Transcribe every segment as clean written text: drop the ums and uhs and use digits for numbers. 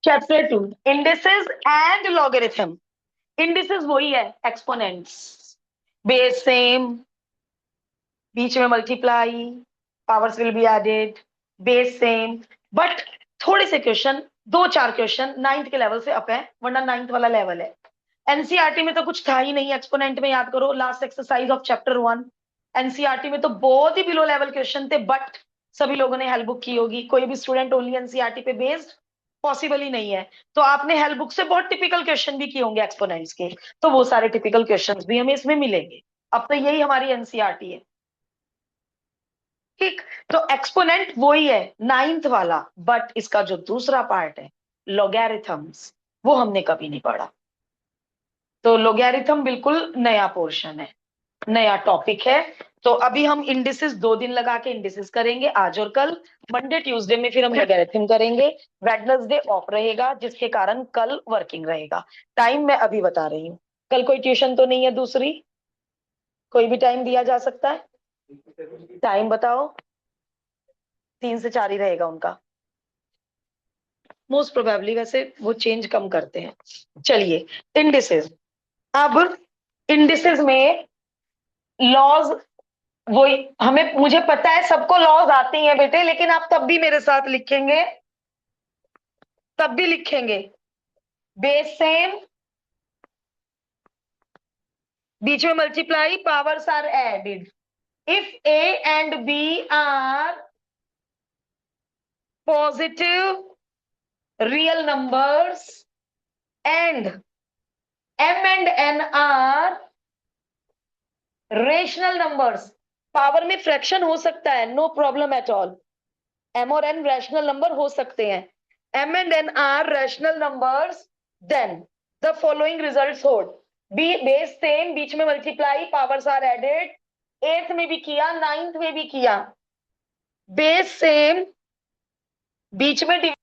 Chapter 2 indices and logarithm. Indices वही है, exponents, base same, बीच में multiply, powers will be added, base same. But थोड़े से क्वेश्चन, दो चार क्वेश्चन नाइन्थ के लेवल से अप है, वरना नाइन्थ वाला लेवल है। एनसीईआरटी में तो कुछ था ही नहीं एक्सपोनेंट में, याद करो last exercise of chapter 1। NCERT में तो बहुत ही बिलो लेवल क्वेश्चन थे, बट सभी लोगों ने हेल्प बुक की होगी, कोई भी स्टूडेंट ओनली एनसीईआरटी पे बेस्ड पॉसिबल ही नहीं है। तो आपने हेल्प बुक से बहुत टिपिकल क्वेश्चन भी किए होंगे एक्सपोनेंट्स के, तो वो सारे टिपिकल क्वेश्चंस भी हमें इसमें मिलेंगे। अब तो यही हमारी एनसीईआरटी है, ठीक। तो एक्सपोनेंट वही है नाइन्थ वाला, बट इसका जो दूसरा पार्ट है लॉगरिथम्स, वो हमने कभी नहीं पढ़ा। तो लॉगरिथम बिल्कुल नया पोर्शन है, नया टॉपिक है। तो अभी हम इंडिसेस 2 दिन लगा के इंडिसेस करेंगे, आज और कल। मंडे ट्यूसडे में फिर हम लॉगरिथम करेंगे। वेडनेसडे ऑफ रहेगा, जिसके कारण कल वर्किंग रहेगा। टाइम मैं अभी बता रही हूँ, कल कोई ट्यूशन तो नहीं है दूसरी, कोई भी टाइम दिया जा सकता है। टाइम बताओ। 3 से 4 ही रहेगा उनका, मोस्ट प्रोबेबली, वैसे वो चेंज कम करते हैं। चलिए, इंडिसेस। अब इंडिसेस में लॉज, वो हमें, मुझे पता है सबको लॉज आती हैं बेटे, लेकिन आप तब भी मेरे साथ लिखेंगे, तब भी लिखेंगे। बेस सेम, बीच में multiply, powers are added. If a and b are positive real numbers and m and n are rational numbers. Power में फ्रैक्शन हो सकता है, no problem at all. M और एन रैशनल नंबर हो सकते हैं। M and n are rational numbers, then the following results hold. B base same, बीच में multiply, powers are added. Eighth में भी किया, नाइन्थ में भी किया। बेस सेम, बीच में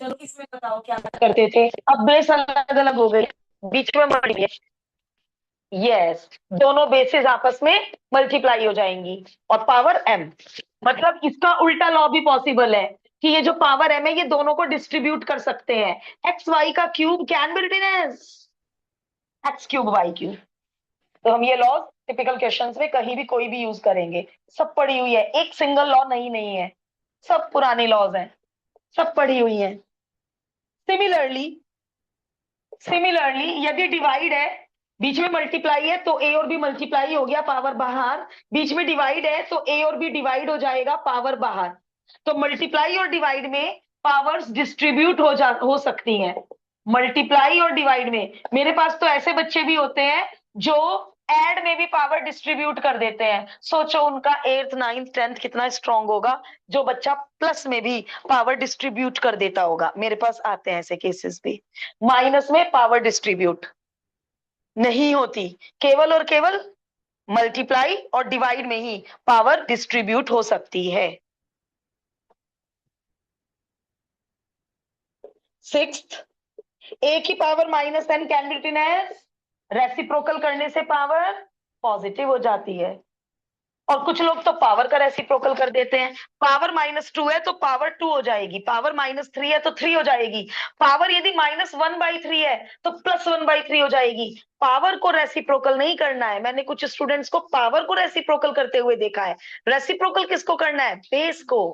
चलो इसमें बताओ क्या करते थे। अब बेस अलग अलग हो गए, बीच में मर गए। यस, दोनों बेसिस आपस में मल्टीप्लाई हो जाएंगी और पावर एम। मतलब इसका उल्टा लॉ भी पॉसिबल है कि ये जो पावर एम है ये दोनों को डिस्ट्रीब्यूट कर सकते हैं। एक्स वाई का cube can be written as x cube y cube. तो हम ये लॉ टिपिकल क्वेश्चंस में कहीं भी कोई भी यूज करेंगे। सब पढ़ी हुई है, एक सिंगल लॉ नहीं नहीं है, सब पुराने लॉज हैं, सब पढ़ी हुई हैं। सिमिलरली, सिमिलरली यदि डिवाइड है, बीच में मल्टीप्लाई है तो ए और बी मल्टीप्लाई हो गया, पावर बाहर। बीच में डिवाइड है तो ए और बी डिवाइड हो जाएगा, पावर बाहर। तो मल्टीप्लाई और डिवाइड में पावर्स डिस्ट्रीब्यूट हो सकती हैं। मल्टीप्लाई और डिवाइड में मेरे पास तो ऐसे बच्चे भी होते हैं जो ऐड में भी पावर डिस्ट्रीब्यूट कर देते हैं। सोचो उनका 8th 9th 10th कितना स्ट्रांग होगा, जो बच्चा प्लस में भी पावर डिस्ट्रीब्यूट कर देता होगा। मेरे पास आते हैं ऐसे केसेस भी। माइनस में पावर डिस्ट्रीब्यूट नहीं होती, केवल और केवल मल्टीप्लाई और डिवाइड में ही पावर डिस्ट्रीब्यूट हो सकती है। सिक्स्थ, ए की power minus n can be written as, reciprocal करने से पावर पॉजिटिव हो जाती है। और कुछ लोग तो पावर का रेसिप्रोकल कर देते हैं। पावर -2 है तो पावर 2 हो जाएगी, पावर -3 है तो 3 हो जाएगी। पावर यदि -1/3 है तो +1/3 हो जाएगी। पावर को रेसिप्रोकल नहीं करना है। मैंने कुछ स्टूडेंट्स को पावर को रेसिप्रोकल करते हुए देखा है। रेसिप्रोकल किसको करना है? बेस को।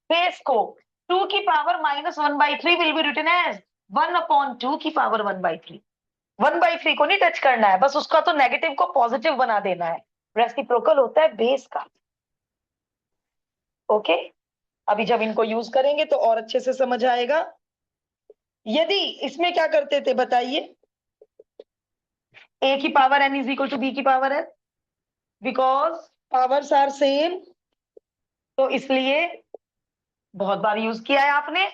बेस को 2 की power -1/3 will be written as 1/2 की पावर 1/3। 1/3 को नहीं टच करना है, बस उसका तो नेगेटिव को पॉजिटिव बना देना है। रेसिप्रोकल होता है बेस का। ओके, अभी जब इनको यूज करेंगे तो और अच्छे से समझ आएगा। यदि इसमें क्या करते थे बताइए, ए की power n is equal to b की power n, because powers are same, तो इसलिए बहुत बार यूज किया है आपने।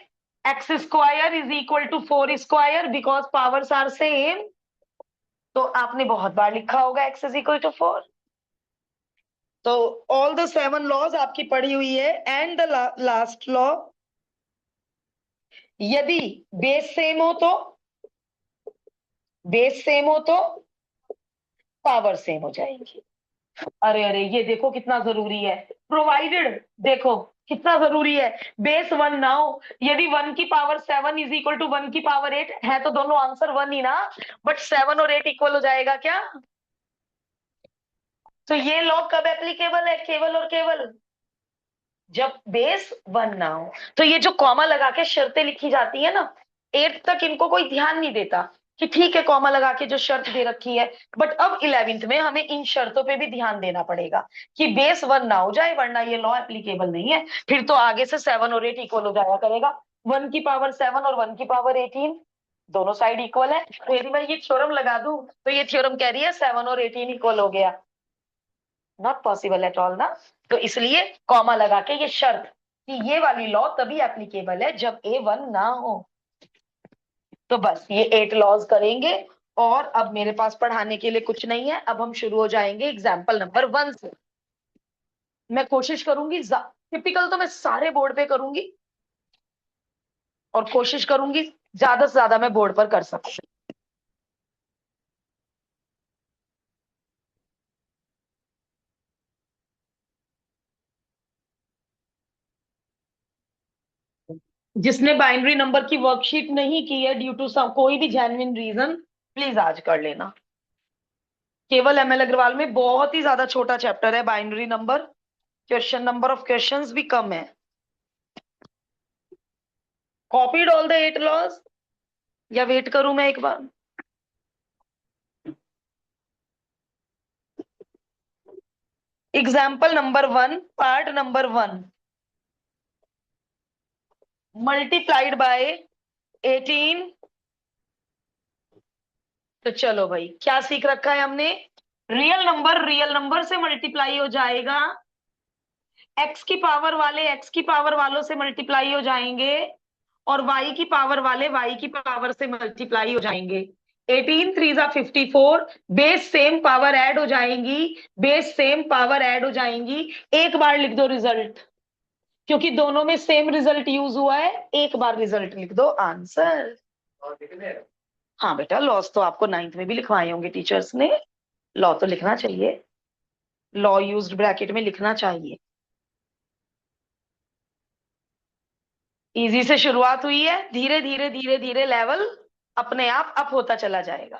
X square is equal to 4 square because powers are same. तो आपने बहुत बार लिखा होगा एक्स इज इक्वल टू 4। तो ऑल द 7 लॉज आपकी पढ़ी हुई है। एंड द लास्ट लॉ, यदि बेस सेम हो तो, बेस सेम हो तो पावर सेम हो जाएगी। अरे अरे, ये देखो कितना जरूरी है। प्रोवाइडेड, देखो कितना जरूरी है। बेस 1 ना हो, यदि 1 की पावर 7 इज इक्वल टू 1 की पावर 8 है तो दोनों आंसर 1 ही ना। बट 7 और 8 इक्वल हो जाएगा क्या? तो ये लॉ कब एप्लीकेबल है? केवल और केवल जब बेस 1 ना हो। तो ये जो कॉमा लगा के शर्तें लिखी जाती है ना, 8 तक इनको कोई ध्यान नहीं देता कि ठीक है कॉमा लगा के जो शर्त दे रखी है। बट अब 11th में हमें इन शर्तों पे भी ध्यान देना पड़ेगा कि बेस 1 ना हो जाए, वरना ये लॉ एप्लीकेबल नहीं है। फिर तो आगे से 7 और 8 इक्वल हो जाया करेगा। 1 की पावर 7 और 1 की पावर 18 दोनों साइड इक्वल है। तो यदि मैं ये थ्योरम लगा दूं तो ये थ्योरम कह रही है 7 और 18 इक्वल हो गया। नॉट पॉसिबल एट ऑल ना। तो इसलिए कॉमा लगा के ये शर्त कि ये वाली लॉ तभी एप्लीकेबल है जब A1 ना हो। तो बस ये 8 लॉज करेंगे। और अब मेरे पास पढ़ाने के लिए कुछ नहीं है। अब हम शुरू हो जाएंगे एग्जाम्पल नंबर 1 से। मैं कोशिश करूंगी, टिपिकल तो मैं सारे बोर्ड पे करूंगी और कोशिश करूंगी ज्यादा से ज्यादा मैं बोर्ड पर कर सकूं। जिसने बाइनरी नंबर की वर्कशीट नहीं की है ड्यू टू कोई भी जेन्युइन रीजन, प्लीज आज कर लेना। केवल एमएल अग्रवाल में बहुत ही ज्यादा छोटा चैप्टर है binary number. Question number of questions भी कम है। कॉपीड ऑल द 8 लॉज या वेट करूं मैं एक बार? Example number 1, part number 1, multiplied by 18। तो चलो भाई, क्या सीख रखा है हमने? रियल नंबर से मल्टीप्लाई हो जाएगा, एक्स की पावर वाले एक्स की पावर वालों से मल्टीप्लाई हो जाएंगे, और वाई की पावर वाले वाई की पावर से मल्टीप्लाई हो जाएंगे। 18 3 जा 54, बेस सेम पावर ऐड हो जाएंगी, बेस सेम पावर ऐड हो जाएंगी। एक बार लिख दो रिजल्ट, क्योंकि दोनों में सेम रिजल्ट यूज हुआ है। एक बार रिजल्ट लिख दो, आंसर। हाँ बेटा, लॉस तो आपको 9th में भी लिखवाए होंगे टीचर्स ने। लॉ तो लिखना चाहिए, लॉ यूज्ड ब्रैकेट में लिखना चाहिए। इजी से शुरुआत हुई है, धीरे धीरे धीरे धीरे लेवल अपने आप अप होता चला जाएगा।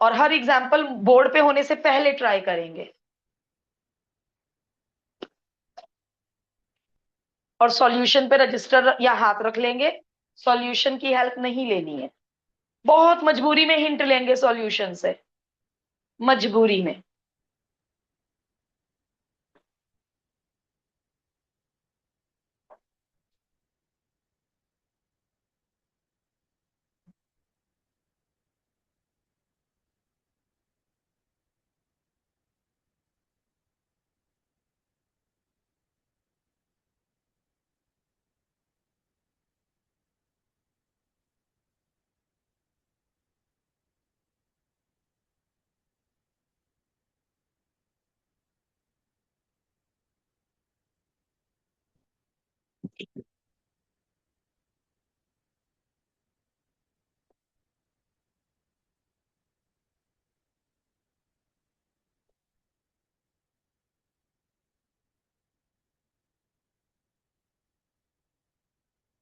और हर एग्जाम्पल बोर्ड पे होने से पहले ट्राई करेंगे। और सॉल्यूशन पे रजिस्टर या हाथ रख लेंगे। सॉल्यूशन की हेल्प नहीं लेनी है, बहुत मजबूरी में हिंट लेंगे सॉल्यूशन से, मजबूरी में।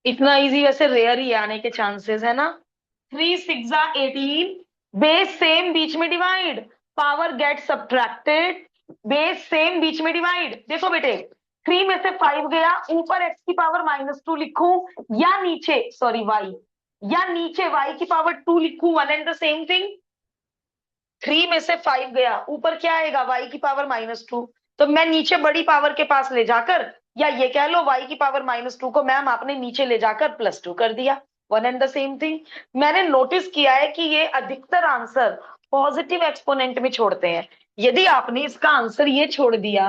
इतना इजी वैसे रेयर ही आने के चांसेस है ना। 3 6 जा 18, बेस सेम बीच में divide, power get subtracted, base same बीच में डिवाइड। देखो बेटे, 3 में से 5 गया, ऊपर एक्स की पावर -2 लिखूं या नीचे, सॉरी वाई, या नीचे वाई की पावर 2 लिखूं, one and the same thing. 3 में से 5 गया, ऊपर क्या आएगा? वाई की पावर -2। तो मैं नीचे बड़ी पावर के पास ले जाकर, या ये कह लो वाई की पावर -2 को मैम आपने नीचे ले जाकर +2 कर दिया, one and the same thing. मैंने नोटिस किया है कि ये अधिकतर आंसर पॉजिटिव एक्सपोनेंट में छोड़ते हैं। यदि आपने इसका आंसर ये छोड़ दिया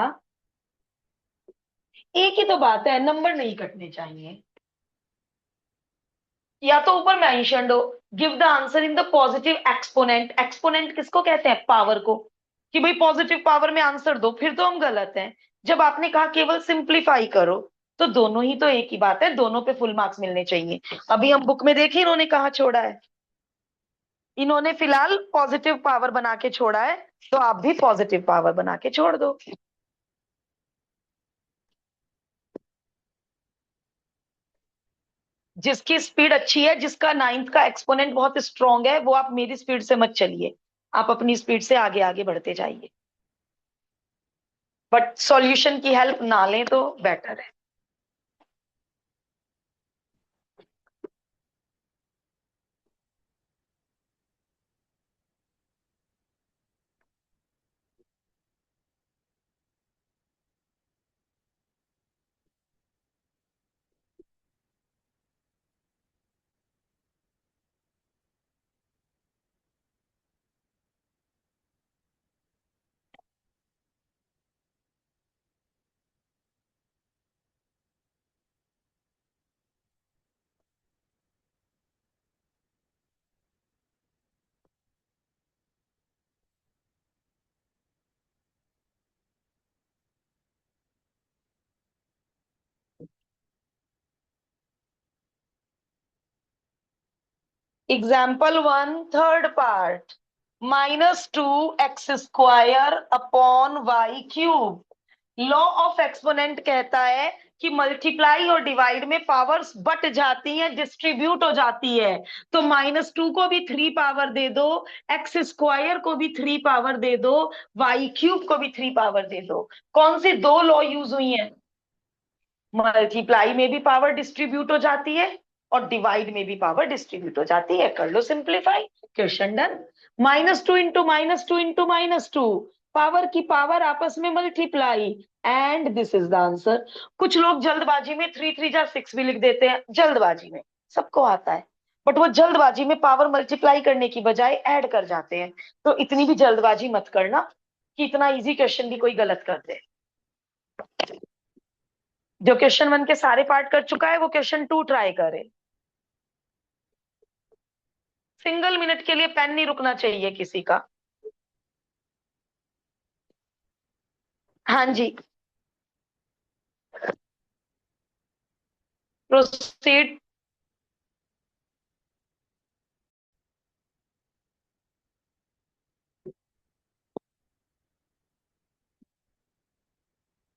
एक ही तो बात है, नंबर नहीं कटने चाहिए। या तो ऊपर मेंशन्ड हो, give the answer in the positive exponent. Exponent किसको कहते हैं? पावर को। कि भाई पॉजिटिव पावर में आंसर दो, फिर तो हम गलत हैं। जब आपने कहा केवल सिंप्लीफाई करो, तो दोनों ही तो एक ही बात है, दोनों पे फुल मार्क्स मिलने चाहिए। अभी हम बुक में देखिए इन्होंने कहा छोड़ा है। इन्होंने फिलहाल पॉजिटिव पावर बना के छोड़ा है, तो आप भी पॉजिटिव पावर बना के छोड़ दो। जिसकी स्पीड अच्छी है, जिसका नाइन्थ का एक्सपोनेंट बहुत स्ट्रांग है, वो आप मेरी स्पीड से मत चलिए, आप अपनी स्पीड से आगे आगे बढ़ते जाइए। बट सॉल्यूशन की हेल्प ना लें तो बेटर है। Example 1 third part, -2x² upon y cube. Law of exponent कहता है कि मल्टीप्लाई और डिवाइड में पावर्स बट जाती हैं, डिस्ट्रीब्यूट हो जाती है। तो -2 को भी 3 पावर दे दो, x² को भी 3 पावर दे दो, वाई क्यूब को भी 3 पावर दे दो। कौन सी दो लॉ यूज हुई हैं? मल्टीप्लाई में भी पावर डिस्ट्रीब्यूट हो जाती है, और डिवाइड में भी पावर डिस्ट्रीब्यूट हो जाती है। कर लो simplify, question done. -2 into -2 into -2, power की पावर आपस में multiply, and this is the answer. कुछ लोग जल्दबाजी में 3 3 जा 6 भी लिख देते हैं, जल्दबाजी में, सबको आता है। बट वो जल्दबाजी में पावर मल्टीप्लाई करने की बजाय ऐड कर जाते हैं। तो इतनी भी जल्दबाजी मत करना कि इतना इजी क्वेश्चन भी कोई गलत कर दे। जो क्वेश्चन 1 के सारे पार्ट कर चुका है, वो क्वेश्चन 2 ट्राई करे। सिंगल मिनट के लिए पेन नहीं रुकना चाहिए किसी का। हाँ जी, प्रोसीड।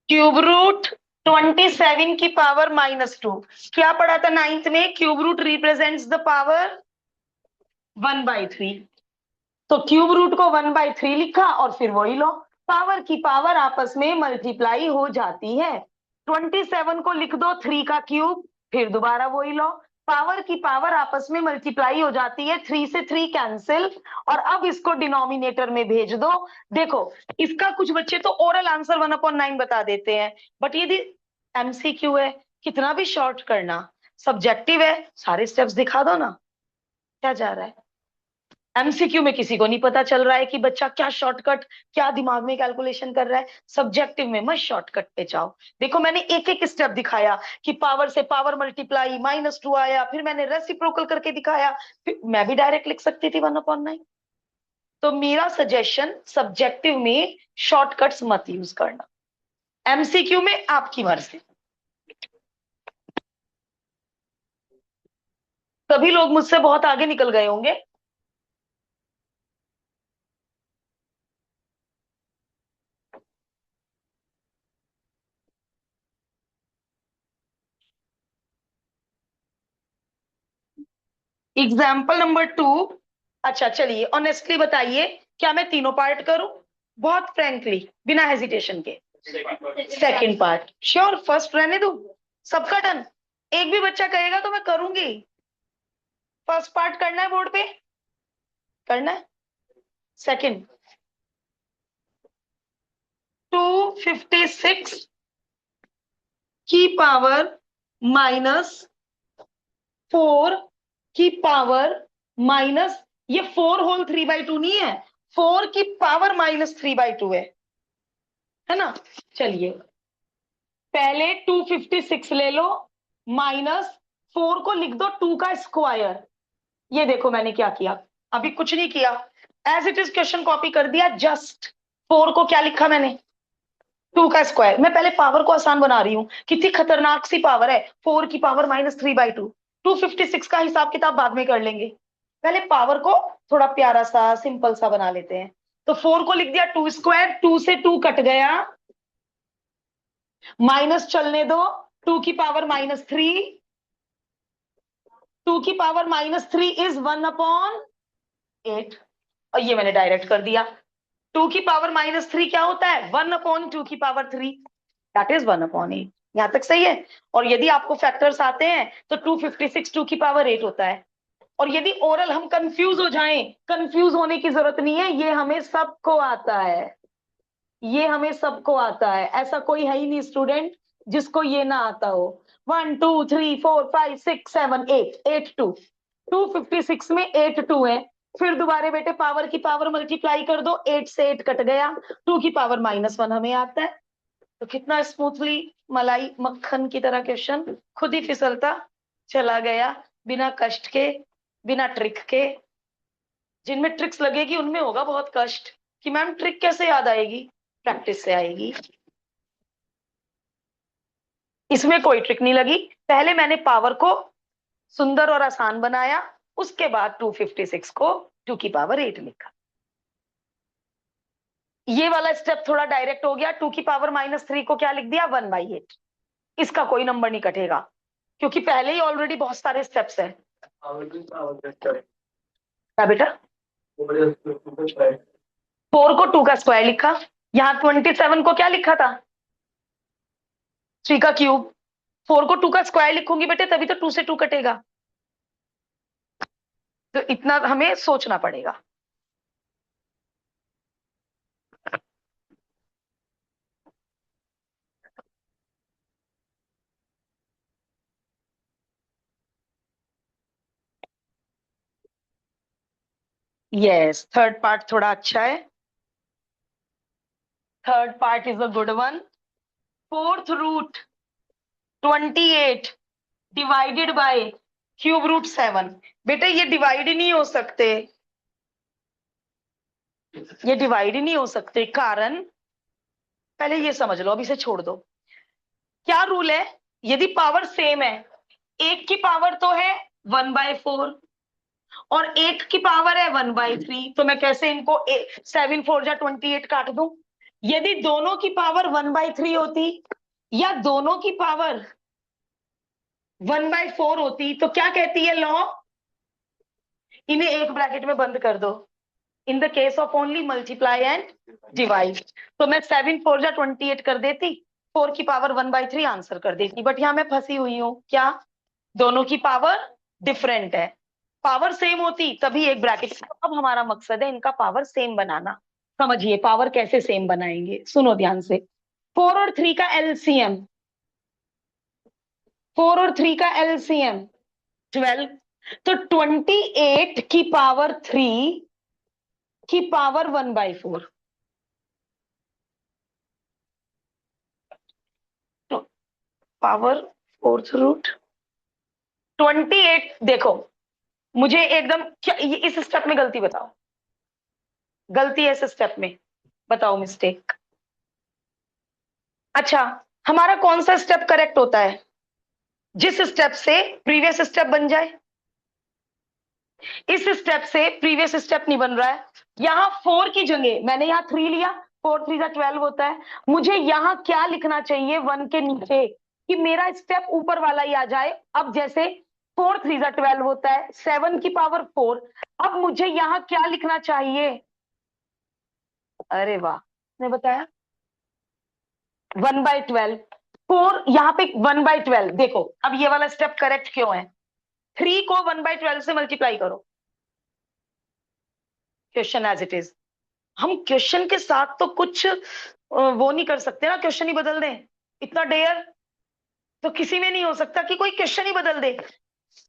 क्यूब रूट 27 की पावर -2। क्या पढ़ा था नाइन्थ में? Cube root represents the power 1/3। तो क्यूब रूट को 1/3 लिखा, और फिर वही लो, पावर की पावर आपस में मल्टीप्लाई हो जाती है। 27 को लिख दो 3 का क्यूब, फिर दोबारा वही लो, पावर की पावर आपस में मल्टीप्लाई हो जाती है, 3 से 3 कैंसिल। और अब इसको डिनोमिनेटर में भेज दो। देखो, इसका कुछ बच्चे तो ओरल आंसर 1/9 बता देते हैं, बट यदि एमसीक्यू है, कितना भी शॉर्ट करना, सब्जेक्टिव है, सारे स्टेप्स दिखा दो ना, क्या जा रहा है? एमसीक्यू में किसी को नहीं पता चल रहा है कि बच्चा क्या शॉर्टकट, क्या दिमाग में कैलकुलेशन कर रहा है। सब्जेक्टिव में मत शॉर्टकट पे जाओ। देखो, मैंने एक एक स्टेप दिखाया कि पावर से पावर मल्टीप्लाई, -2 आया, फिर मैंने रेसिप्रोकल करके दिखाया, फिर मैं भी डायरेक्ट लिख सकती थी 1/9। तो मेरा सजेशन, सब्जेक्टिव में शॉर्टकट्स मत यूज करना, एमसीक्यू में आपकी मर्जी। सभी लोग मुझसे बहुत आगे निकल गए होंगे। Example number 2। अच्छा चलिए, ऑनेस्टली बताइए, क्या मैं तीनों पार्ट करूं? बहुत फ्रेंकली, बिना हेजिटेशन के। सेकंड पार्ट श्योर, फर्स्ट रहने दूं? सबका डन? एक भी बच्चा कहेगा तो मैं करूंगी। फर्स्ट पार्ट करना है बोर्ड पे, करना है। सेकंड, 256 की पावर -4 की पावर माइनस, ये 4 होल 3/2 नहीं है, 4 की पावर -3/2 है ना? चलिए, पहले 256 ले लो, -4 को लिख दो 2 का स्क्वायर। ये देखो मैंने क्या किया, अभी कुछ नहीं किया, as it is question copy कर दिया। जस्ट 4 को क्या लिखा मैंने, 2 का स्क्वायर। मैं पहले पावर को आसान बना रही हूं, कितनी खतरनाक सी पावर है, 4 की पावर -3/2। 256 का हिसाब किताब बाद में कर लेंगे, पहले पावर को थोड़ा प्यारा सा सिंपल सा बना लेते हैं। तो 4 को लिख दिया 2 स्क्वायर, 2 से 2 कट गया, माइनस चलने दो, 2 की पावर -3, 2 की पावर -3 इज 1/8, और ये मैंने डायरेक्ट कर दिया। 2 की पावर -3 क्या होता है, 1/2 की पावर 3, दैट इज 1/8। यहां तक सही है। और यदि आपको फैक्टर्स आते हैं तो 256 2 की पावर 8 होता है। और यदि ओरल हम कंफ्यूज हो जाएं, कंफ्यूज होने की जरूरत नहीं है, ये हमें सबको आता है, ये हमें सबको आता है, ऐसा कोई है ही नहीं स्टूडेंट जिसको ये ना आता हो। 1 2 3 4 5 6 7 8, 8 2, 256 में 8 2 है। फिर दोबारा बेटे पावर की पावर मल्टीप्लाई कर दो, 8 से 8 कट गया, 2 की पावर -1 हमें आता है। तो कितना स्मूथली मलाई मक्खन की तरह क्वेश्चन खुद ही फिसलता चला गया, बिना कष्ट के, बिना ट्रिक के। जिनमें ट्रिक्स लगेगी उनमें होगा बहुत कष्ट कि मैम ट्रिक कैसे याद आएगी, प्रैक्टिस से आएगी। इसमें कोई ट्रिक नहीं लगी, पहले मैंने पावर को सुंदर और आसान बनाया, उसके बाद 256 को 2 की पावर 8 लिखा। ये वाला स्टेप थोड़ा डायरेक्ट हो गया, 2 की पावर -3 को क्या लिख दिया, 1/8। इसका कोई नंबर नहीं कटेगा क्योंकि पहले ही ऑलरेडी बहुत सारे स्टेप्स हैं। क्या बेटा, 4 को 2 का स्क्वायर लिखा, यहाँ 27 को क्या लिखा था, 3 का क्यूब। 4 को 2 का स्क्वायर लिखूंगी बेटे तभी तो 2 से 2 कटेगा, तो इतना हमें सोचना पड़ेगा। यस, थर्ड पार्ट थोड़ा अच्छा है, third part is a good one. 4√28 divided by ³ 7। बेटे ये डिवाइड ही नहीं हो सकते, ये डिवाइड ही नहीं हो सकते, कारण पहले ये समझ लो, अब इसे छोड़ दो। क्या रूल है, यदि पावर सेम है, एक की पावर तो है 1/4 और एक की पावर है 1/3, तो मैं कैसे इनको 7 4 जा 28 काट दूं। यदि दोनों की पावर 1/3 होती या दोनों की पावर 1/4 होती तो क्या कहती है लॉ, इन्हें एक ब्रैकेट में बंद कर दो, in the case of only multiply and divide. तो मैं 7 4 जा 28 कर देती, 4 की पावर 1/3 आंसर कर देती, बट यहां मैं फंसी हुई हूं, क्या, दोनों की पावर डिफरेंट है। पावर सेम होती तभी एक ब्रैकेट। अब हमारा मकसद है इनका पावर सेम बनाना। समझिए पावर कैसे सेम बनाएंगे, सुनो ध्यान से। 4 और 3 का एलसीएम, 4 और 3 का एलसीएम 12, तो 28 की पावर 3 की पावर 1/4, तो पावर 4√28। देखो मुझे एकदम क्या इस स्टेप में गलती बताओ, गलती है इस स्टेप में, बताओ मिस्टेक। अच्छा, हमारा कौन सा स्टेप करेक्ट होता है, जिस स्टेप से प्रीवियस स्टेप बन जाए। इस स्टेप से प्रीवियस स्टेप नहीं बन रहा है, यहां 4 की जगह मैंने यहां 3 लिया, 4 3 जा 12 होता है, मुझे यहां क्या लिखना चाहिए 1 के नीचे, कि मेरा स्टेप ऊपर वाला ही आ जाए। अब जैसे 4 3 जा 12 होता है, 7 की पावर 4, अब मुझे यहां क्या लिखना चाहिए, अरे वाह, ने बताया 1/12। 4 यहाँ पे 1/12, देखो अब ये वाला स्टेप करेक्ट क्यों है, 3 को 1/12 से मल्टीप्लाई करो, क्वेश्चन एज इट इज। हम क्वेश्चन के साथ तो कुछ वो नहीं कर सकते ना, क्वेश्चन ही बदल दें, इतना डेयर तो किसी में नहीं हो सकता कि कोई क्वेश्चन ही बदल दे।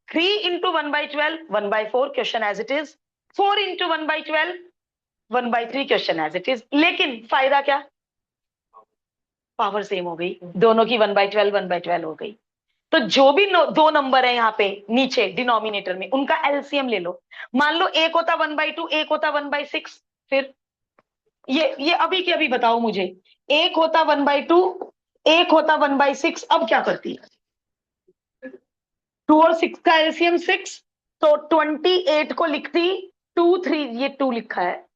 3 into 1/12 1/4, question as it is. 4 into 1/12 1/3, question as it is. लेकिन फायदा क्या, पावर सेम हो गई, दोनों की 1/12 1/12 हो गई। तो जो भी दो नंबर है यहाँ पे नीचे डिनोमिनेटर में, उनका एलसीएम ले लो। मान लो एक होता 1/2, एक होता 1/6, फिर ये अभी के अभी बताओ मुझे, एक होता 1/2, एक होता 1/6, अब क्या करती? 2 और 6 का एलसीएम 6, तो 28 को लिखती 2 3, ये 2 लिखा है,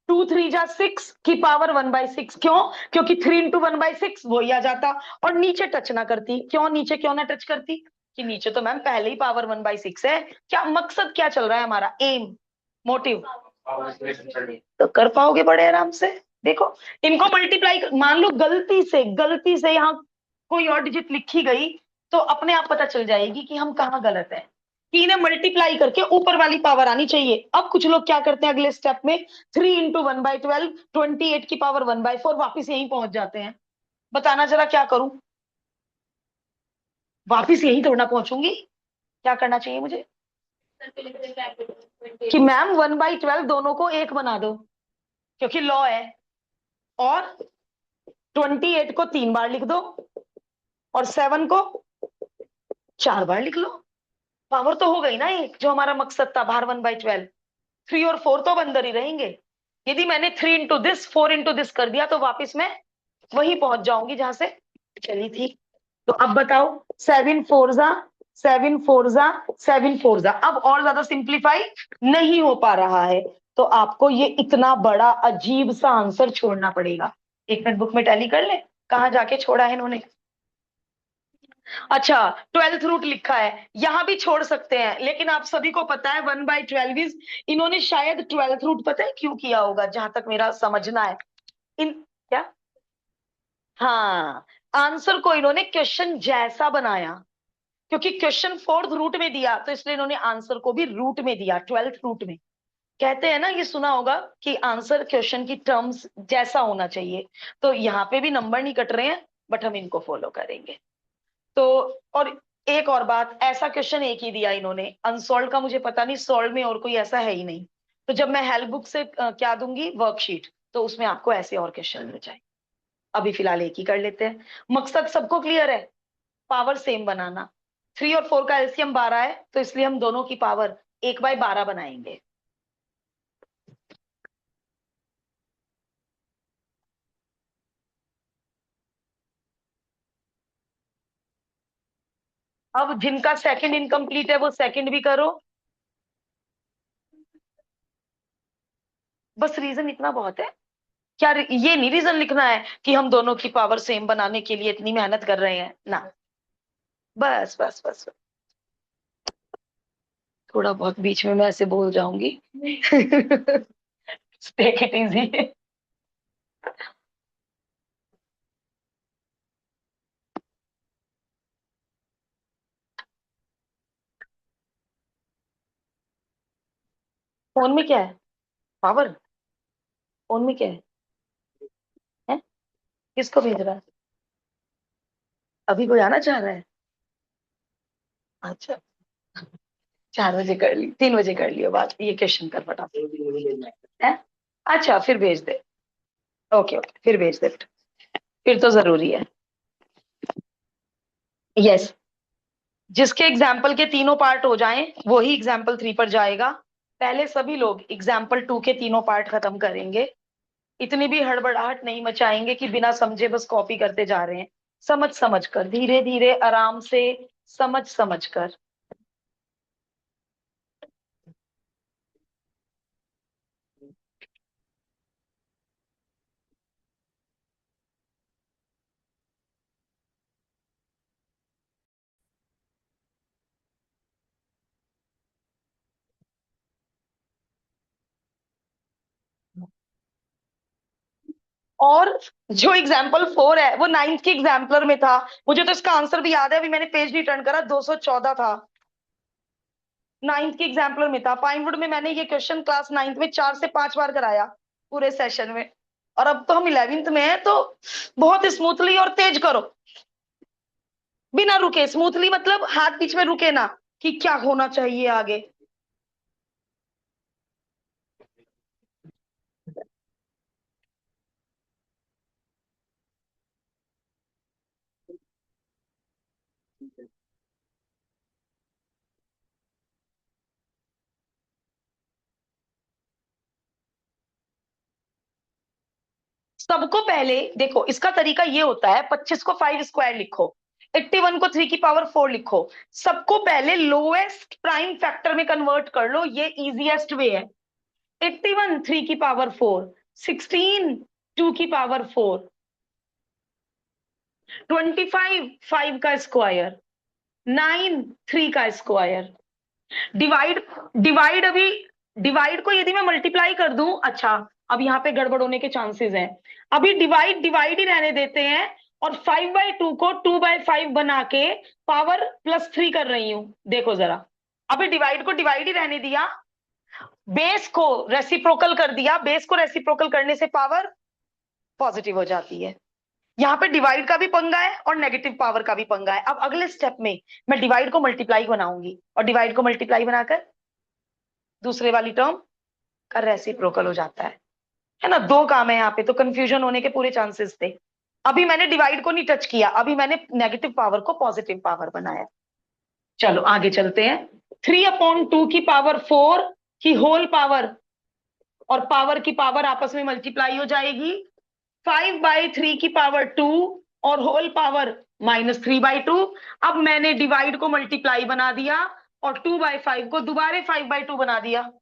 2 3 जा 6 की पावर 1/6। क्यों? क्योंकि 3 × 1/6 वही आ जाता। और नीचे टच ना करती, क्यों नीचे क्यों ना टच करती? कि नीचे तो मैम पहले ही पावर 1/6 है। क्या मकसद क्या चल रहा है हमारा, एम, मोटिव, तो कर पाओगे बड़े आराम से। देखो, इनको मल्टीप्लाई, मान लो गलती से यहाँ कोई और डिजिट लिखी गई, तो अपने आप पता चल जाएगी कि हम कहाँ गलत है, कि इन्हें मल्टीप्लाई करके ऊपर वाली पावर आनी चाहिए। अब कुछ लोग क्या करते हैं अगले स्टेप में, 3 × 1/12, 28 की पावर 1/4, वापिस यहीं पहुंच जाते हैं। बताना जरा क्या करूं? वापिस यहीं थोड़ा पहुंचूंगी, क्या करना चाहिए मुझे? कि मैम 1/12 दोनों को एक बना दो, क्योंकि लॉ है। और 28 को 3 बार लिख दो, और 7 को 4 बार लिख लो। पावर तो हो गई ना एक, जो हमारा मकसद था, बाहर 1/12। 3 और 4 तो अब अंदर ही रहेंगे। यदि मैंने 3 × दिस 4 × दिस कर दिया, तो वापिस मैं वहीं पहुंच जाऊंगी जहां से चली थी। तो अब बताओ, 7 4 जा 7 4 जा अब और ज्यादा सिंप्लीफाई नहीं हो पा रहा है, तो आपको ये इतना बड़ा अजीब सा आंसर छोड़ना पड़ेगा। एक मिनट बुक में टैली कर ले, कहाँ जाके छोड़ा है इन्होंने। अच्छा, 12th रूट लिखा है, यहां भी छोड़ सकते हैं, लेकिन आप सभी को पता है 1/12 इज, इन्होंने शायद 12th रूट पता है क्यों किया होगा, जहां तक मेरा समझना है। इन क्या, हाँ, आंसर को इन्होंने क्वेश्चन जैसा बनाया, क्योंकि क्वेश्चन 4th रूट में दिया, तो इसलिए इन्होंने आंसर को भी रूट में दिया, 12th रूट में। कहते हैं ना, ये सुना होगा कि आंसर क्वेश्चन की टर्म्स जैसा होना चाहिए। तो यहाँ पे भी नंबर नहीं कट रहे हैं, बट हम इनको फॉलो करेंगे। तो और एक और बात, ऐसा क्वेश्चन एक ही दिया इन्होंने, अनसॉल्व का मुझे पता नहीं, सॉल्व में और कोई ऐसा है ही नहीं। तो जब मैं हेल्प बुक से क्या दूंगी, वर्कशीट, तो उसमें आपको ऐसे और क्वेश्चन मिल जाए। अभी फिलहाल एक ही कर लेते हैं। मकसद सबको क्लियर है, पावर सेम बनाना। 3 और 4 का एलसीएम 12 है, तो इसलिए हम दोनों की पावर 1/12 बनाएंगे। अब जिनका सेकंड इनकम्प्लीट है वो सेकंड भी करो। बस रीजन इतना बहुत है। क्या ये नहीं रीजन लिखना है कि हम दोनों की पावर सेम बनाने के लिए इतनी मेहनत कर रहे हैं ना। बस बस बस, थोड़ा बहुत बीच में मैं ऐसे बोल जाऊंगी। Take it easy. फोन में क्या है? पावर? फोन में क्या है? किसको भेज रहा है? अभी कोई आना चाह रहा है? अच्छा, 4 बजे कर ली, 3 बजे कर लियो बात, ये क्वेश्चन कर फटाफट है। अच्छा, फिर भेज दे। ओके ओके, फिर भेज दे बेटा। फिर तो जरूरी है। यस, जिसके एग्जाम्पल के तीनों पार्ट हो जाएं वही एग्जाम्पल 3 पर जाएगा। पहले सभी लोग एग्जाम्पल 2 के तीनों पार्ट खत्म करेंगे। इतनी भी हड़बड़ाहट नहीं मचाएंगे कि बिना समझे बस कॉपी करते जा रहे हैं। समझ समझ कर, धीरे धीरे आराम से, समझ समझ कर। और जो एग्जाम्पल 4 है वो 9th के एग्जाम्पलर में था। मुझे तो इसका आंसर भी याद है, अभी मैंने पेज रिटर्न करा, 214 था। 9th के एग्जाम्पलर में था, पाइनवुड में मैंने ये क्वेश्चन क्लास 9th में 4 से 5 बार कराया पूरे सेशन में। और अब तो हम 11th में हैं, तो बहुत स्मूथली और तेज करो, बिना रुके। स्मूथली मतलब हाथ बीच में रुके ना, कि क्या होना चाहिए आगे। सबको पहले देखो, इसका तरीका ये होता है, 25 को 5 स्क्वायर लिखो, 81 को 3 की पावर 4 लिखो। सबको पहले लोएस्ट प्राइम फैक्टर में कन्वर्ट कर लो, ये इजीएस्ट वे है। 81 3 की पावर 4, 16 2 की पावर 4, 25 5 का स्क्वायर, 9 3 का स्क्वायर। डिवाइड डिवाइड अभी डिवाइड को यदि मैं मल्टीप्लाई कर दूं, अच्छा अब यहाँ पे गड़बड़ होने के चांसेस हैं। अभी डिवाइड डिवाइड ही रहने देते हैं, और 5/2 को 2/5 बना के पावर +3 कर रही हूं। देखो जरा, अभी डिवाइड को डिवाइड ही रहने दिया, बेस को रेसिप्रोकल कर दिया, बेस को रेसिप्रोकल करने से पावर पॉजिटिव हो जाती है। यहाँ पे डिवाइड का भी पंगा है और नेगेटिव पावर का भी पंगा है। अब अगले स्टेप में मैं डिवाइड को मल्टीप्लाई बनाऊंगी, और डिवाइड को मल्टीप्लाई बनाकर दूसरे वाली टर्म का रेसिप्रोकल हो जाता है ना। दो काम है यहाँ पे, तो कंफ्यूजन होने के पूरे चांसेस थे। अभी मैंने डिवाइड को नहीं टच किया, अभी मैंने नेगेटिव पावर को पॉजिटिव पावर बनाया। चलो आगे चलते हैं। 3/2 की पावर 4 की होल पावर, और पावर की पावर आपस में मल्टीप्लाई हो जाएगी। 5/3 की पावर 2 और होल पावर -3/2। अब मैंने डिवाइड को मल्टीप्लाई बना दिया, और 2/5 को दोबारा 5/2 बना दिया।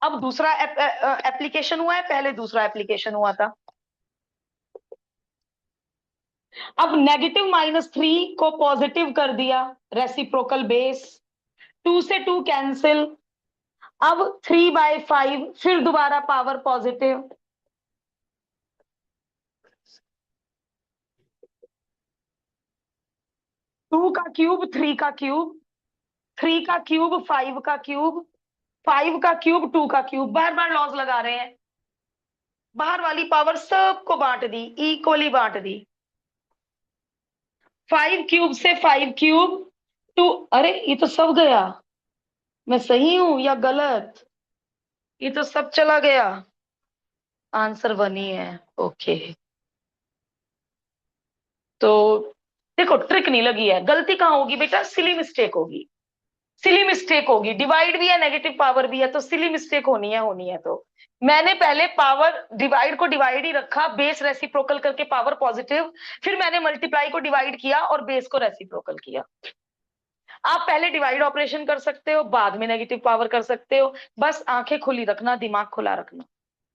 अब दूसरा एप्लीकेशन हुआ है, पहले दूसरा एप्लीकेशन हुआ था। अब -3 को पॉजिटिव कर दिया, रेसिप्रोकल बेस, 2 से 2 कैंसिल। अब 3/5 फिर दोबारा पावर पॉजिटिव, टू का क्यूब 3 का क्यूब, 3 का क्यूब 5 का क्यूब, 5 का क्यूब 2 का क्यूब। बार बार लॉज लगा रहे हैं, बाहर वाली पावर सबको बांट दी, इक्वली बांट दी। 5 क्यूब से 5 क्यूब 2, अरे ये तो सब गया, मैं सही हूं या गलत? ये तो सब चला गया, आंसर 1 ही है। ओके, तो देखो ट्रिक नहीं लगी है। गलती कहाँ होगी बेटा? सिली मिस्टेक होगी, सिली मिस्टेक होगी। डिवाइड भी है, नेगेटिव पावर भी है, तो सिली मिस्टेक होनी है। तो मैंने पहले पावर डिवाइड को डिवाइड ही रखा, बेस रेसिप्रोकल करके पावर पॉजिटिव, फिर मैंने मल्टीप्लाई को डिवाइड किया और बेस को रेसिप्रोकल किया। आप पहले डिवाइड ऑपरेशन कर सकते हो, बाद में नेगेटिव पावर कर सकते हो। बस आंखें खुली रखना, दिमाग खुला रखना।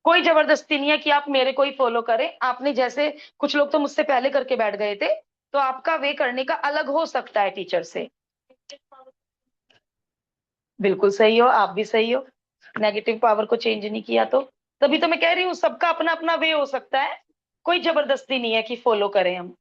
कोई जबरदस्ती नहीं है कि आप मेरे को ही फॉलो करें। आपने जैसे, कुछ लोग तो मुझसे पहले करके बैठ गए थे, तो आपका वे करने का अलग हो सकता है टीचर से। बिल्कुल सही हो, आप भी सही हो, नेगेटिव पावर को चेंज नहीं किया तो। तभी तो मैं कह रही हूँ, सबका अपना अपना वे हो सकता है, कोई जबरदस्ती नहीं है कि फॉलो करें हम।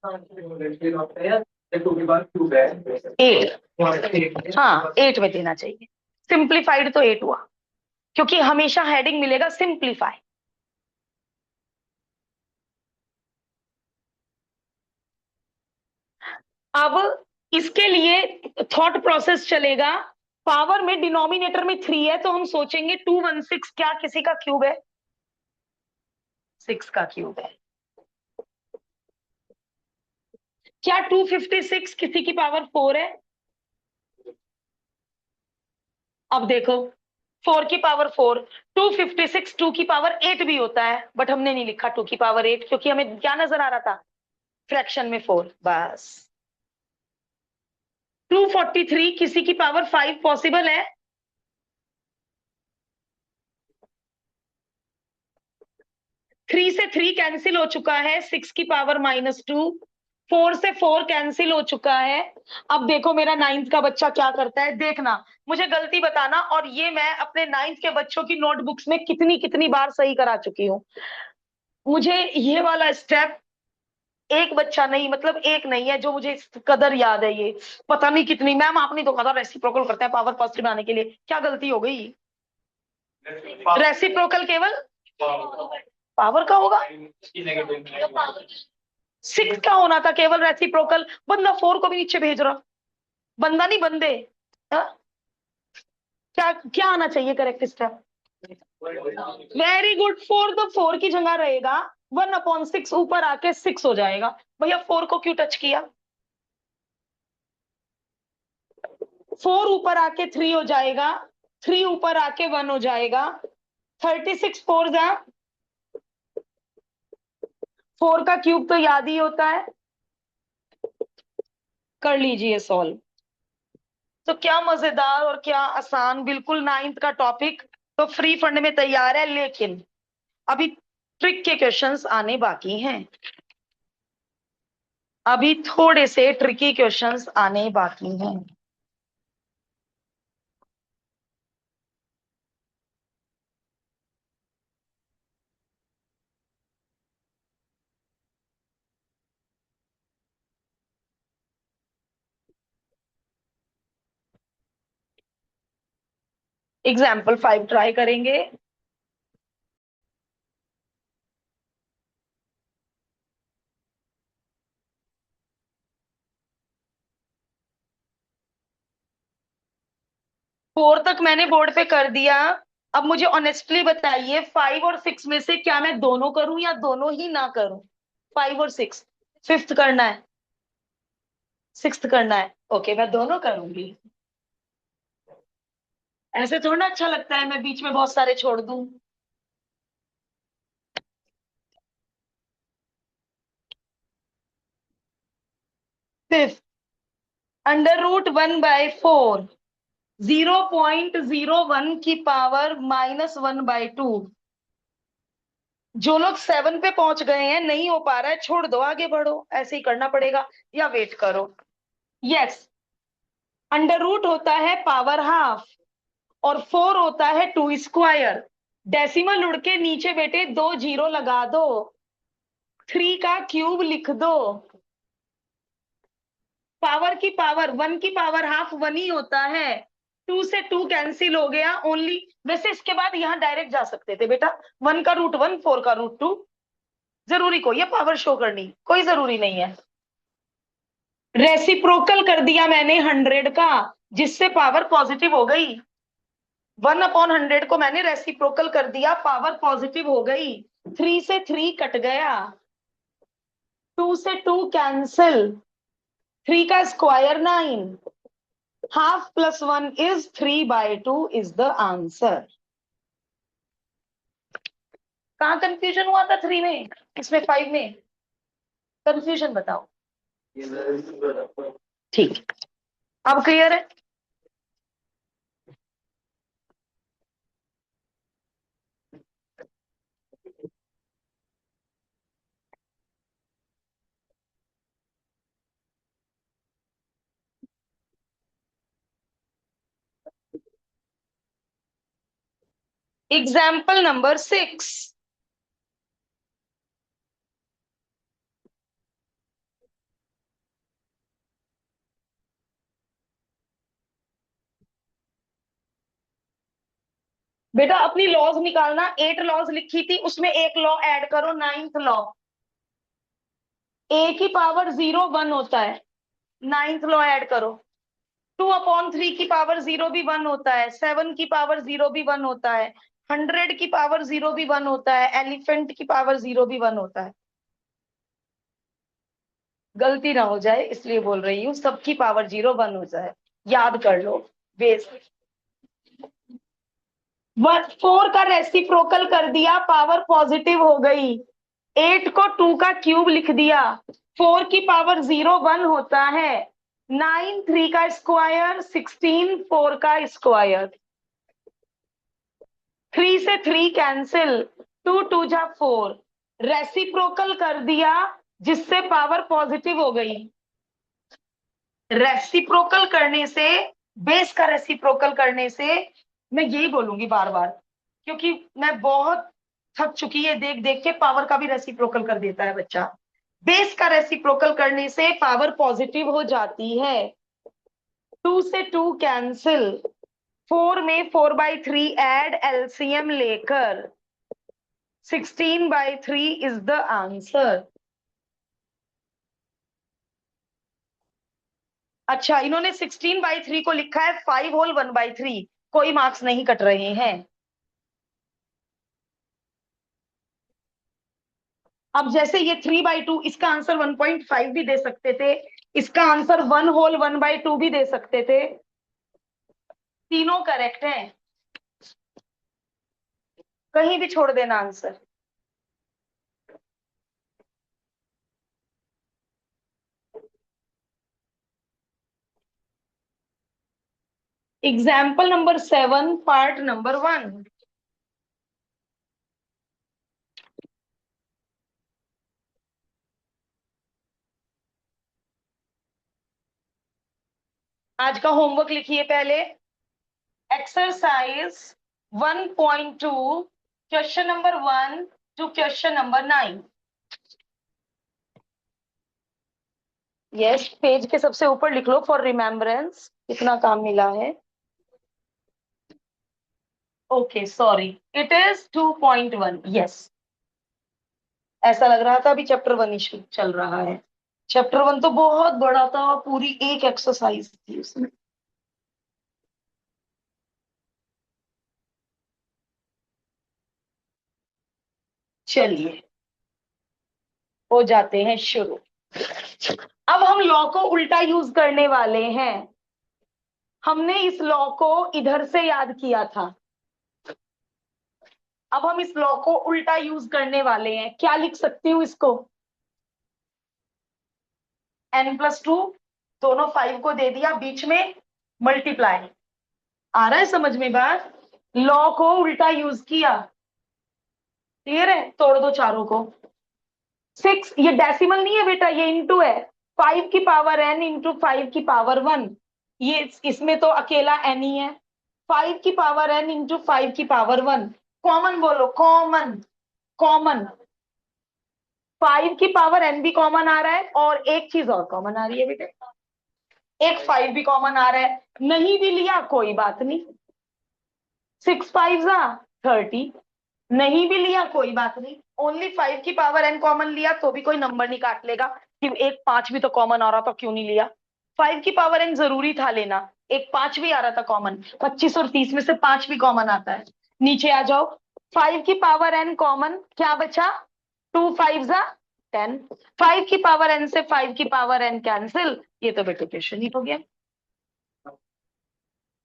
एट, हाँ 8 में देना चाहिए। सिंप्लीफाइड तो 8 हुआ, क्योंकि हमेशा हेडिंग मिलेगा सिंप्लीफाई। अब इसके लिए थॉट प्रोसेस चलेगा। पावर में डिनोमिनेटर में 3 है, तो हम सोचेंगे 216 क्या किसी का क्यूब है? 6 का क्यूब है। क्या 256 किसी की पावर 4 है? अब देखो, 4 की पावर 4, 256 2 की पावर 8 भी होता है, बट हमने नहीं लिखा 2 की पावर 8, क्योंकि हमें क्या नजर आ रहा था? फ्रैक्शन में 4 बस। 243 किसी की पावर 5 पॉसिबल है? 3 से 3 कैंसिल हो चुका है, 6 की पावर -2, 4 से 4 कैंसिल हो चुका है। अब देखो मेरा 9th का बच्चा क्या करता है, देखना, मुझे गलती बताना। और ये मैं अपने 9th के बच्चों की नोटबुक्स में कितनी कितनी बार सही करा चुकी हूँ। मुझे ये वाला स्टेप एक बच्चा नहीं, मतलब एक नहीं है जो मुझे इस कदर याद है। ये पता नहीं कितनी, मैम आपने तो कहा था रेसिप्रोकल करते हैं पावर पॉजिटिव बनाने के लिए, क्या गलती हो गई? रेसिप्रोकल केवल पावर का होगा, 6 का होना था केवल रेसिप्रोकल। बंदा 4 को भी नीचे भेज रहा, बंदा नहीं बंदे। हाँ? क्या क्या आना चाहिए करेक्ट स्टेप? वेरी गुड, 4 तो 4 की जगह रहेगा, 1/6 ऊपर आके 6 हो जाएगा। भैया 4 को क्यों टच किया? 4 ऊपर आके 3 हो जाएगा, 3 ऊपर आके 1 हो जाएगा। 36 4 जा, 4 का क्यूब तो याद ही होता है, कर लीजिए सॉल्व। तो क्या मजेदार और क्या आसान, बिल्कुल 9th का टॉपिक तो फ्री फंड में तैयार है, लेकिन अभी ट्रिक के क्वेश्चंस आने बाकी हैं। अभी थोड़े से ट्रिकी क्वेश्चंस आने बाकी हैं। एग्जाम्पल 5 ट्राई करेंगे। फोर तक मैंने बोर्ड पे कर दिया। अब मुझे ऑनेस्टली बताइए, 5 और 6 में से क्या मैं दोनों करूं या दोनों ही ना करूं? 5 और 6, फिफ्थ करना है, सिक्स्थ करना है। ओके, मैं दोनों करूंगी। ऐसे थोड़ा ना अच्छा लगता है मैं बीच में बहुत सारे छोड़ दूं। फिफ्थ, √1/4, 0.01 की पावर -1/2। जो लोग 7 पे पहुंच गए हैं, नहीं हो पा रहा है, छोड़ दो, आगे बढ़ो, ऐसे ही करना पड़ेगा या वेट करो। यस, अंडर रूट होता है पावर हाफ, और 4 होता है 2 स्क्वायर। डेसिमल उड़ के नीचे बेटे 2 जीरो लगा दो, 3 का क्यूब लिख दो। पावर की पावर, 1 की पावर हाफ 1 ही होता है। 2 से 2 कैंसिल हो गया ओनली। वैसे इसके बाद यहां डायरेक्ट जा सकते थे बेटा, 1 का √1, 4 का √2। जरूरी कोई है पावर शो करनी? कोई जरूरी नहीं है। रेसिप्रोकल कर दिया मैंने 100 का, जिससे पावर पॉजिटिव हो गई। 1/100 को मैंने रेसिप्रोकल कर दिया, पावर पॉजिटिव हो गई। 3 से 3 कट गया, 2 से 2 कैंसिल, 3 का square 9, half plus 1 is 3/2 is the answer. कहाँ कंफ्यूजन हुआ था 3 में, इसमें 5 में कंफ्यूजन बताओ। ठीक, अब क्लियर है। Example number 6। बेटा अपनी लॉज निकालना, 8 लॉज लिखी थी, उसमें एक लॉ ऐड करो, 9th लॉ। ए की पावर 0 1 होता है, 9th लॉ ऐड करो। 2/3 की पावर 0 भी 1 होता है, 7 की पावर 0 भी 1 होता है, 100 की पावर 0 भी 1 होता है, एलिफेंट की पावर 0 भी 1 होता है। गलती ना हो जाए इसलिए बोल रही हूँ, सबकी पावर 0 1 हो जाए, याद कर लो। बेस 4 का रेसिप्रोकल कर दिया, पावर पॉजिटिव हो गई। 8 को 2 का क्यूब लिख दिया, 4 की पावर 0 1 होता है, 9 3 का स्क्वायर, 16 4 का स्क्वायर, 3 से 3 कैंसिल, 2 2 जा 4, रेसिप्रोकल कर दिया, जिससे पावर पॉजिटिव हो गई। रेसिप्रोकल करने से, बेस का रेसिप्रोकल करने से, मैं यही बोलूंगी बार बार, क्योंकि मैं बहुत थक चुकी है देख देख के, पावर का भी रेसिप्रोकल कर देता है बच्चा। बेस का रेसिप्रोकल करने से पावर पॉजिटिव हो जाती है। 2 से 2 कैंसिल, 4 में 4/3 ऐड, एलसीएम लेकर 16/3 इज द आंसर। अच्छा, इन्होंने 16/3 को लिखा है 5 होल 1/3, कोई मार्क्स नहीं कट रहे हैं। अब जैसे ये 3/2, इसका आंसर 1.5 भी दे सकते थे, इसका आंसर 1 होल 1/2 भी दे सकते थे। तीनों करेक्ट हैं, कहीं भी छोड़ देना answer. Example number 7, part number 1। आज का होमवर्क लिखिए पहले। Exercise 1.2, question number 1 to question number 9। Yes, page के सबसे ऊपर लिख लो फॉर रिमेम्बरेंस, कितना काम मिला है। Okay sorry, it is 2.1। Yes, ऐसा लग रहा था अभी चैप्टर 1 ही चल रहा है। चैप्टर 1 तो बहुत बड़ा था, पूरी एक एक्सरसाइज थी उसमें। चलिए, हो जाते हैं शुरू। अब हम लॉ को उल्टा यूज करने वाले हैं। हमने इस लॉ को इधर से याद किया था, अब हम इस लॉ को उल्टा यूज करने वाले हैं। क्या लिख सकती हूँ इसको? n+2, दोनों 5 को दे दिया, बीच में मल्टीप्लाई। आ रहा है समझ में बात? लॉ को उल्टा यूज किया, क्लियर है? तोड़ दो चारों को। 6, ये डेसिमल नहीं है बेटा, ये इंटू है। 5 की पावर n इंटू 5 की पावर 1, ये इसमें तो अकेला n ही है। 5 की पावर n इंटू 5 की पावर 1, कॉमन बोलो, कॉमन, कॉमन। 5 की पावर n भी कॉमन आ रहा है, और एक चीज और कॉमन आ रही है बेटे, एक 5 भी कॉमन आ रहा है। नहीं भी लिया कोई बात नहीं, 6×5 = 30। नहीं भी लिया कोई बात नहीं, ओनली 5 की पावर n कॉमन लिया तो भी कोई नंबर नहीं काट लेगा कि एक 5 भी तो कॉमन आ रहा था, क्यों नहीं लिया। 5 की पावर n जरूरी था लेना, एक 5 भी आ रहा था कॉमन। 25 और 30 में से 5 भी कॉमन आता है। नीचे आ जाओ, 5 की पावर n कॉमन, क्या बचा? 2×5 = 10। 5 की पावर n से 5 की पावर n कैंसिल, ये तो बेटे क्वेश्चन ही हो गया।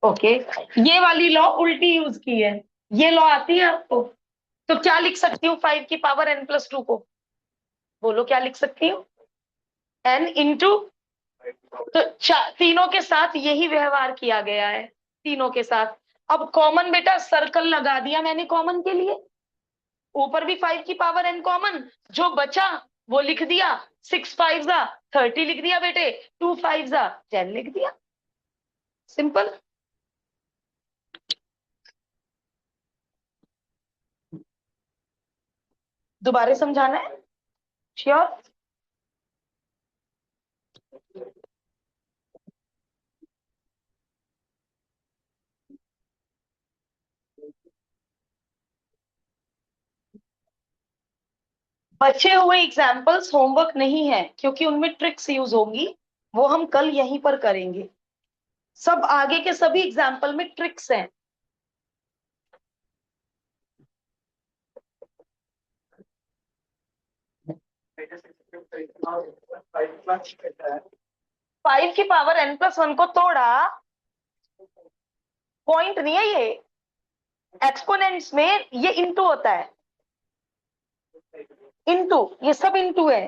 ओके, ये वाली लॉ उल्टी यूज की है, ये लॉ आती है आपको? तो क्या लिख सकती हूँ 5 की पावर n+2 को? बोलो क्या लिख सकती हूँ? n इंटू, तो तीनों के साथ यही व्यवहार किया गया है, तीनों के साथ। अब कॉमन बेटा सर्कल लगा दिया मैंने कॉमन के लिए, ऊपर भी 5 की पावर n कॉमन, जो बचा वो लिख दिया। 6×5 = 30 लिख दिया बेटे, 2×5 = 10 लिख दिया, सिंपल। दोबारा समझाना है? श्योर? बचे हुए एग्जाम्पल्स होमवर्क नहीं है, क्योंकि उनमें ट्रिक्स यूज होंगी, वो हम कल यहीं पर करेंगे। सब आगे के सभी एग्जाम्पल में ट्रिक्स हैं। फाइव की पावर n+1 को तोड़ा, पॉइंट नहीं है ये, एक्सपोनेंट्स में ये इंटू होता है, इंटू, ये सब इंटू है।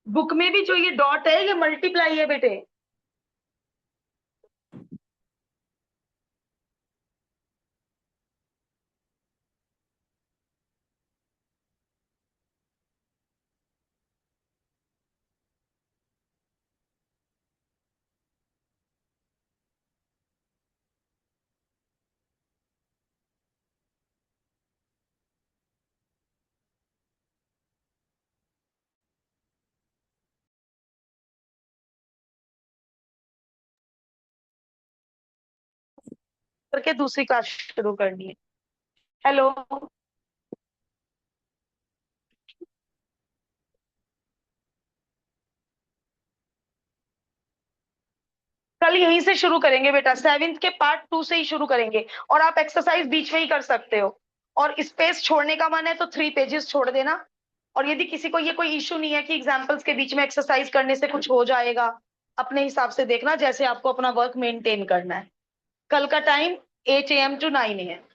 बुक में भी जो ये डॉट है ये मल्टीप्लाई है बेटे। करके दूसरी क्लास शुरू करनी है। हेलो। कल यहीं से शुरू करेंगे बेटा, 7th के पार्ट 2 से ही शुरू करेंगे। और आप एक्सरसाइज बीच में ही कर सकते हो। और स्पेस छोड़ने का मन है तो 3 पेजेस छोड़ देना। और यदि किसी को ये कोई इश्यू नहीं है कि एग्जाम्पल्स के बीच में एक्सरसाइज करने से कुछ हो जाएगा, अपने हिसाब से देखना जैसे आपको अपना वर्क मेंटेन करना है। कल का टाइम 8 AM to 9 AM।